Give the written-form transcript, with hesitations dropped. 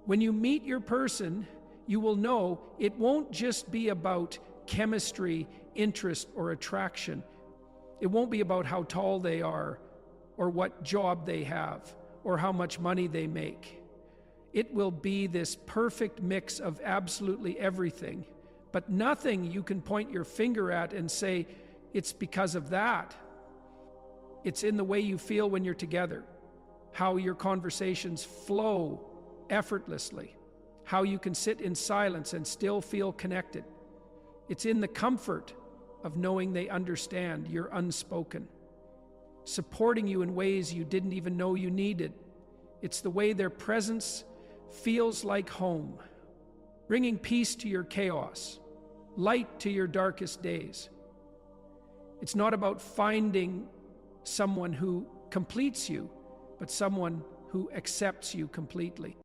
When you meet your person, you will know it won't just be about chemistry, interest, or attraction. It won't be about how tall they are, or what job they have, or how much money they make. It will be this perfect mix of absolutely everything, but nothing you can point your finger at and say, it's because of that. It's in the way you feel when you're together, how your conversations flow effortlessly, how you can sit in silence and still feel connected. It's in the comfort of knowing they understand your unspoken, supporting you in ways you didn't even know you needed. It's the way their presence feels like home, bringing peace to your chaos, light to your darkest days. It's not about finding someone who completes you, but someone who accepts you completely.